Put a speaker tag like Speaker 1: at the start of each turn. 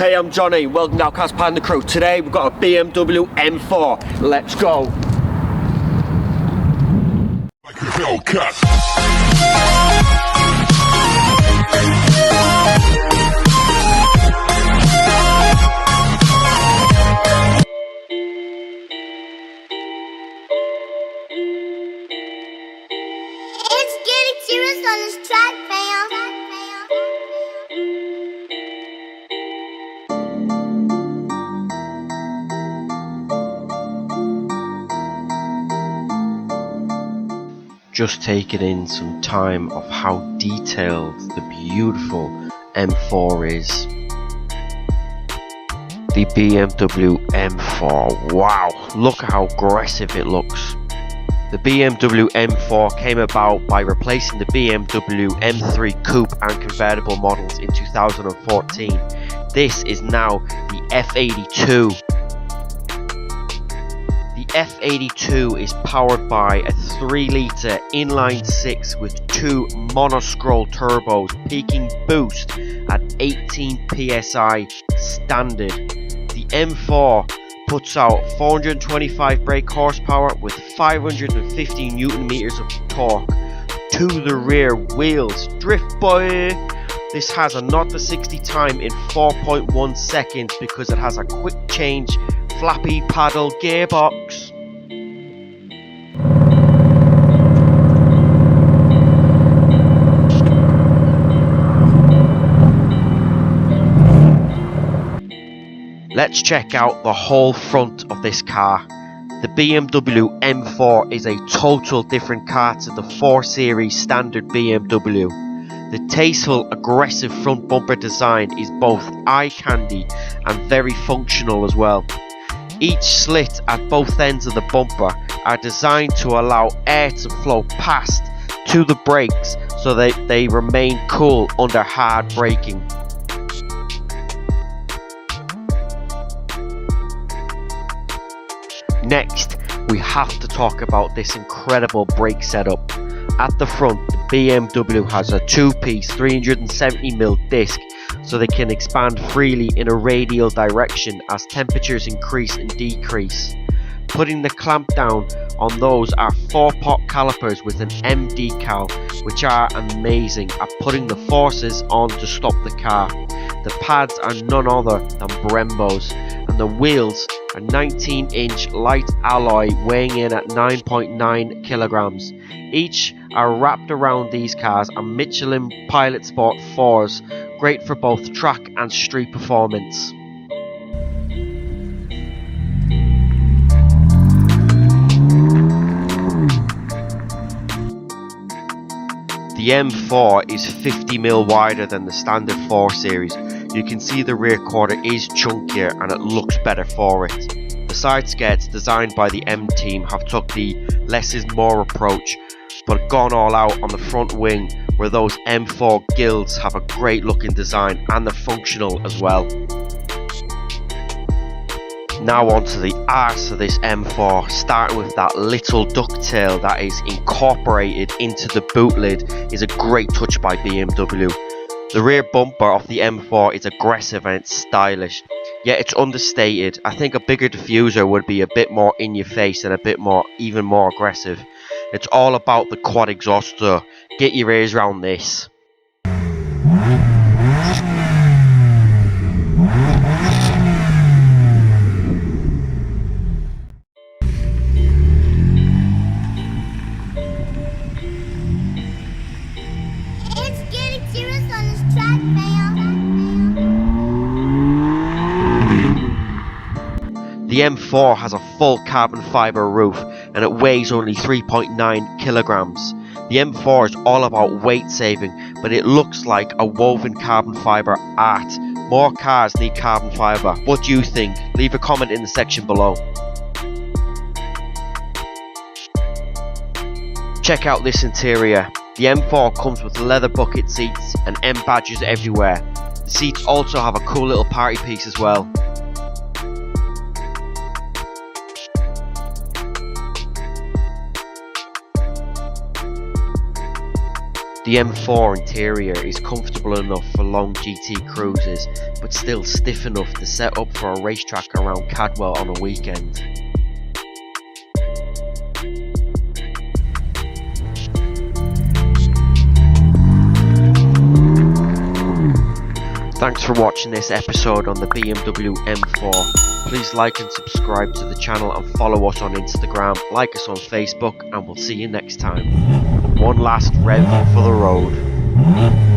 Speaker 1: Hey, I'm Johnny, welcome to Outkast Panda Crews. Today we've got a BMW M4. Let's go.
Speaker 2: It's getting serious on this track, fam.
Speaker 3: Just taking in some time of how detailed the beautiful M4 is. The BMW M4, wow, look how aggressive it looks. The BMW M4 came about by replacing the BMW M3 coupe and convertible models in 2014. This is now the F82. The F82 is powered by a 3-litre inline-6 with 2 monoscroll turbos, peaking boost at 18 psi standard. The M4 puts out 425 brake horsepower with 550 Newton meters of torque to the rear wheels. Drift boy! This has a 0 to 60 time in 4.1 seconds because it has a quick change flappy paddle gearbox. Let's check out the whole front of this car. The BMW M4 is a total different car to the 4 Series standard BMW. The tasteful, aggressive front bumper design is both eye candy and very functional as well. Each slit at both ends of the bumper are designed to allow air to flow past to the brakes so that they remain cool under hard braking. Next, we have to talk about this incredible brake setup. At the front, the BMW has a 2-piece 370mm disc so they can expand freely in a radial direction as temperatures increase and decrease. Putting the clamp down on those are 4-pot calipers with an M decal, which are amazing at putting the forces on to stop the car. The pads are none other than Brembo's, and the wheels are 19-inch light alloy weighing in at 9.9 kilograms. Each are wrapped around these cars are Michelin Pilot Sport 4s, great for both track and street performance. The M4 is 50mm wider than the standard 4 Series. You can see the rear quarter is chunkier and it looks better for it. The side skirts designed by the M team have took the less is more approach, but gone all out on the front wing where those M4 gills have a great looking design and they're functional as well. Now onto the arse of this M4, starting with that little ducktail that is incorporated into the boot lid is a great touch by BMW. The rear bumper of the M4 is aggressive and it's stylish, yet it's understated. I think a bigger diffuser would be a bit more in your face and a bit more, even more aggressive. It's all about the quad exhaust though. Get your ears around this.
Speaker 2: It's getting serious on this track, fam.
Speaker 3: The M4 has a full carbon fibre roof and it weighs only 3.9 kilograms. The M4 is all about weight saving, but it looks like a woven carbon fibre art. More cars need carbon fibre. What do you think? Leave a comment in the section below. Check out this interior. The M4 comes with leather bucket seats and M badges everywhere. The seats also have a cool little party piece as well. The The M4 interior is comfortable enough for long GT cruises, but still stiff enough to set up for a racetrack around Cadwell on a weekend. Thanks for watching this episode on the BMW M4. Please like and subscribe to the channel and follow us on Instagram, like us on Facebook, and we'll see you next time. One last rev for the road.